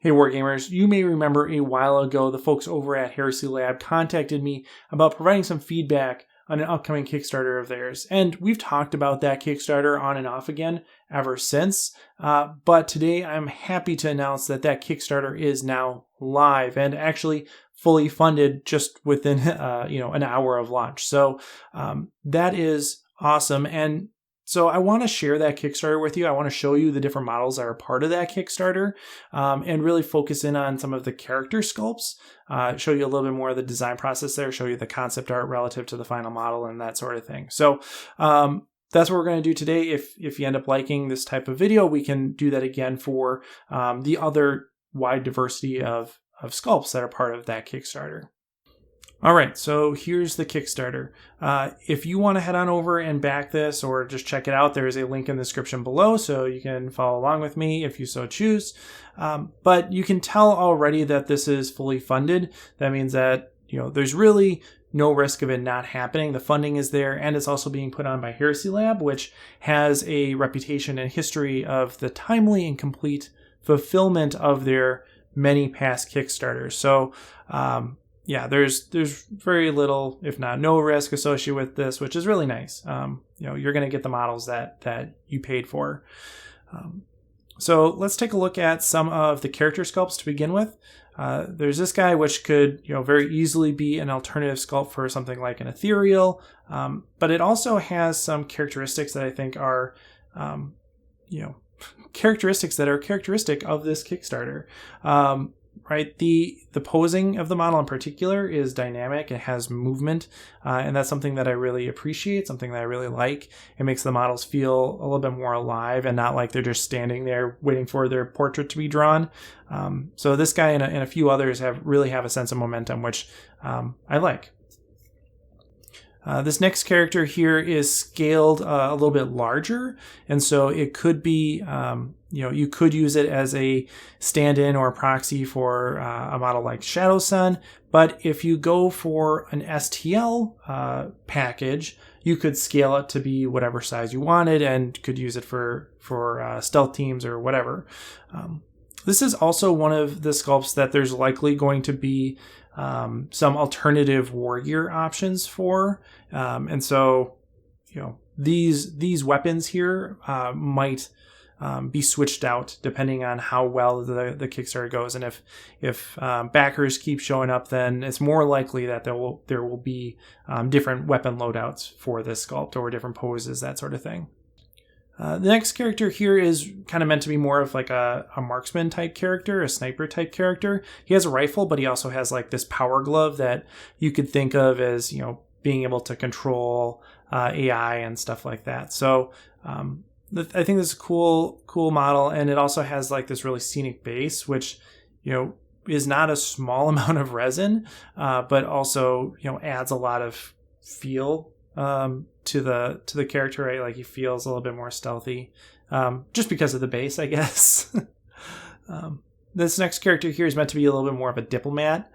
Hey Wargamers, you may remember a while ago the folks over at HeresyLab contacted me about providing some feedback on an upcoming Kickstarter of theirs. And we've talked about that Kickstarter on and off again ever since. But today I'm happy to announce that that Kickstarter is now live and actually fully funded just within an hour of launch. So that is awesome. And so I want to share that Kickstarter with you. I want to show you the different models that are part of that Kickstarter and really focus in on some of the character sculpts, show you a little bit more of the design process there, show you the concept art relative to the final model and that sort of thing. So that's what we're going to do today. If you end up liking this type of video, we can do that again for the other wide diversity of sculpts that are part of that Kickstarter. All right, so here's the Kickstarter. If you want to head on over and back this or just check it out, there is a link in the description below so you can follow along with me if you so choose. But you can tell already that this is fully funded. That means that there's really no risk of it not happening. The funding is there, and it's also being put on by HeresyLab, which has a reputation and history of the timely and complete fulfillment of their many past Kickstarters. So yeah, there's very little, if not no risk associated with this, which is really nice. You're going to get the models that you paid for. So let's take a look at some of the character sculpts to begin with. There's this guy, which could very easily be an alternative sculpt for something like an ethereal, but it also has some characteristics that I think are, characteristics that are characteristic of this Kickstarter. Right, the posing of the model in particular is dynamic. It has movement, and that's something that I really appreciate, something that I really like. It makes the models feel a little bit more alive and not like they're just standing there waiting for their portrait to be drawn. So this guy and a few others really have a sense of momentum, which I like. This next character here is scaled a little bit larger, and so it could be, you could use it as a stand-in or a proxy for a model like Shadow Sun, but if you go for an STL package, you could scale it to be whatever size you wanted and could use it for stealth teams or whatever. This is also one of the sculpts that there's likely going to be some alternative war gear options for. And so, these weapons here might be switched out depending on how well the Kickstarter goes. And if backers keep showing up, then it's more likely that there will be different weapon loadouts for this sculpt or different poses, that sort of thing. The next character here is kind of meant to be more of like a marksman type character, a sniper type character. He has a rifle, but he also has like this power glove that you could think of as, being able to control AI and stuff like that. So I think this is a cool model, and it also has like this really scenic base, which, is not a small amount of resin, but also, adds a lot of feel to the character, right? Like he feels a little bit more stealthy, just because of the base, I guess. This next character here is meant to be a little bit more of a diplomat,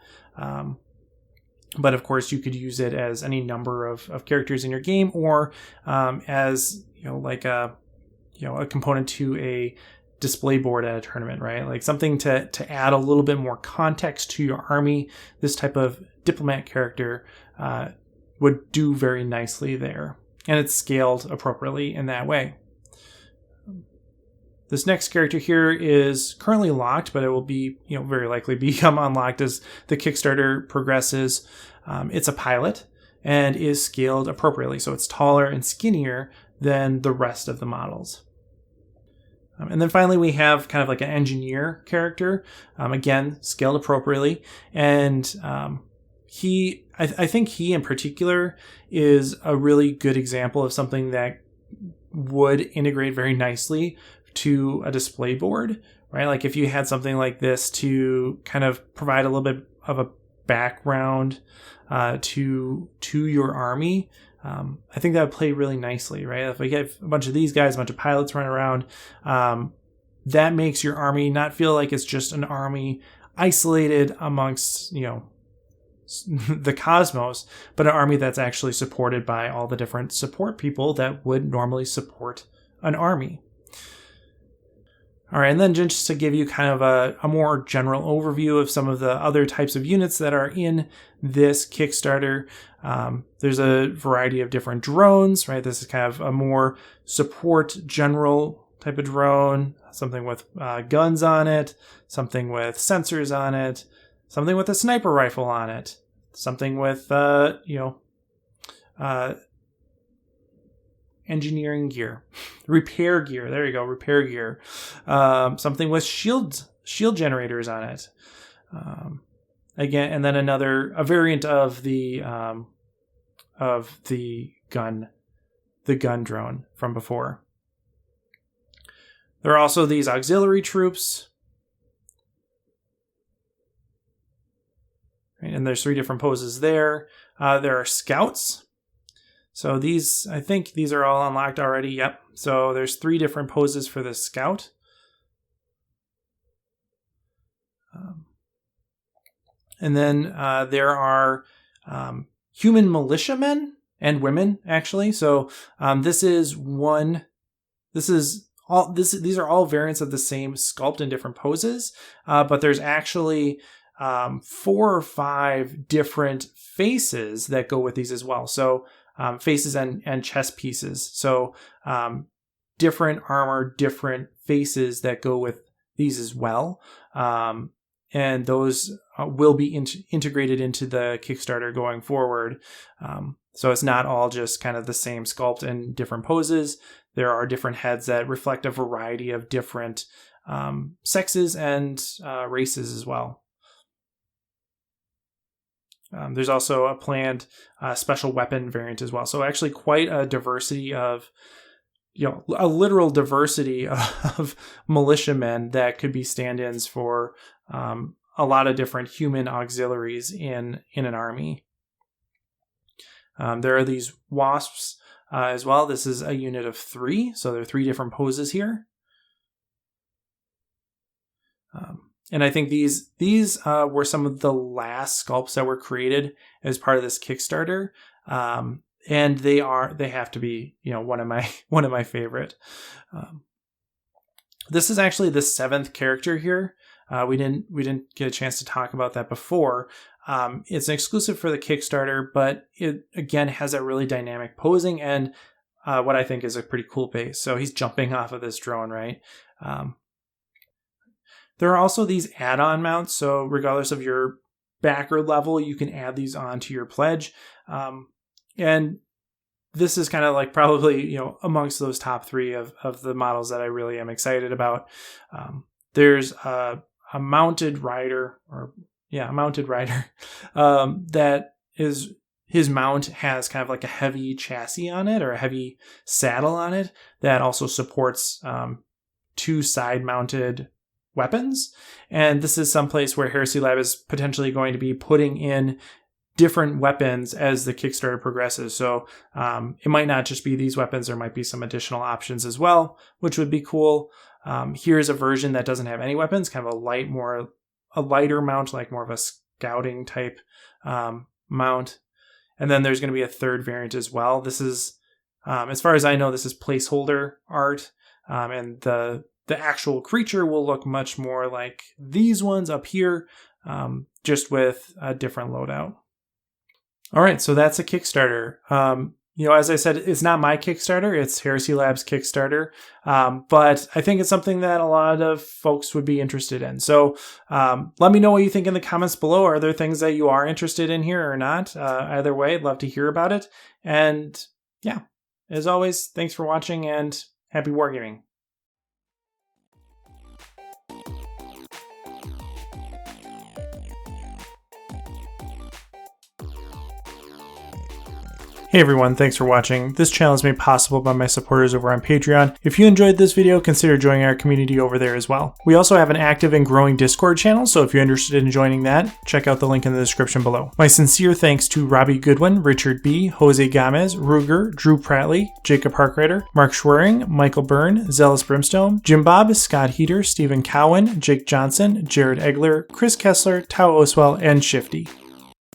but of course you could use it as any number of characters in your game, or as like a component to a display board at a tournament, right? Like something to add a little bit more context to your army. This type of diplomat character would do very nicely there, and it's scaled appropriately in that way. This next character here is currently locked, but it will be, very likely become unlocked as the Kickstarter progresses. It's a pilot and is scaled appropriately, so it's taller and skinnier than the rest of the models. And then finally, we have kind of like an engineer character, again, scaled appropriately, and I think he in particular is a really good example of something that would integrate very nicely to a display board, right? Like if you had something like this to kind of provide a little bit of a background to your army, I think that would play really nicely, right? If we get a bunch of these guys, a bunch of pilots running around, that makes your army not feel like it's just an army isolated amongst, the cosmos, but an army that's actually supported by all the different support people that would normally support an army. All right, and then just to give you kind of a more general overview of some of the other types of units that are in this Kickstarter, there's a variety of different drones, right? This is kind of a more support general type of drone, something with guns on it, something with sensors on it, something with a sniper rifle on it, something with, engineering gear, repair gear. There you go, repair gear. Something with shield generators on it. Again, and then a variant of the gun drone from before. There are also these auxiliary troops. Right, and there's 3 different poses there. There are scouts. So I think these are all unlocked already. Yep. So there's 3 different poses for the scout. And then there are human militiamen and women, actually. So these are all variants of the same sculpt in different poses, but there's actually 4 or 5 different faces that go with these as well. So faces and chest pieces. So different armor, different faces that go with these as well. And those will be integrated into the Kickstarter going forward. So it's not all just kind of the same sculpt in different poses. There are different heads that reflect a variety of different sexes and races as well. There's also a planned special weapon variant as well. So actually quite a diversity of, a literal diversity of militiamen that could be stand-ins for a lot of different human auxiliaries in an army. There are these wasps as well. This is a unit of 3. So there are 3 different poses here. And I think these were some of the last sculpts that were created as part of this Kickstarter, and they have to be one of my favorite. This is actually the 7th character here. We didn't get a chance to talk about that before. It's an exclusive for the Kickstarter, but it again has a really dynamic posing and what I think is a pretty cool base. So he's jumping off of this drone, right? There are also these add-on mounts, so regardless of your backer level, you can add these on to your pledge. And this is kind of like probably, amongst those top 3 of the models that I really am excited about. There's a mounted rider, that is, his mount has kind of like a heavy chassis on it or a heavy saddle on it that also supports 2 side-mounted weapons. And this is someplace where HeresyLab is potentially going to be putting in different weapons as the Kickstarter progresses. So it might not just be these weapons. There might be some additional options as well, which would be cool. Here's a version that doesn't have any weapons, kind of a lighter mount, like more of a scouting type mount. And then there's going to be a 3rd variant as well. This is, as far as I know, this is placeholder art. And the actual creature will look much more like these ones up here, just with a different loadout. All right, so that's a Kickstarter. As I said, it's not my Kickstarter, it's HeresyLab's Kickstarter, but I think it's something that a lot of folks would be interested in. So let me know what you think in the comments below. Are there things that you are interested in here or not? Either way, I'd love to hear about it. And yeah, as always, thanks for watching and happy wargaming. Hey everyone, thanks for watching. This channel is made possible by my supporters over on Patreon. If you enjoyed this video, consider joining our community over there as well. We also have an active and growing Discord channel, so if you're interested in joining that, check out the link in the description below. My sincere thanks to Robbie Goodwin, Richard B., Jose Gomez, Ruger, Drew Pratley, Jacob Parkrider, Mark Schwering, Michael Byrne, Zealous Brimstone, Jim Bob, Scott Heater, Stephen Cowan, Jake Johnson, Jared Egler, Chris Kessler, Tao Oswell, and Shifty.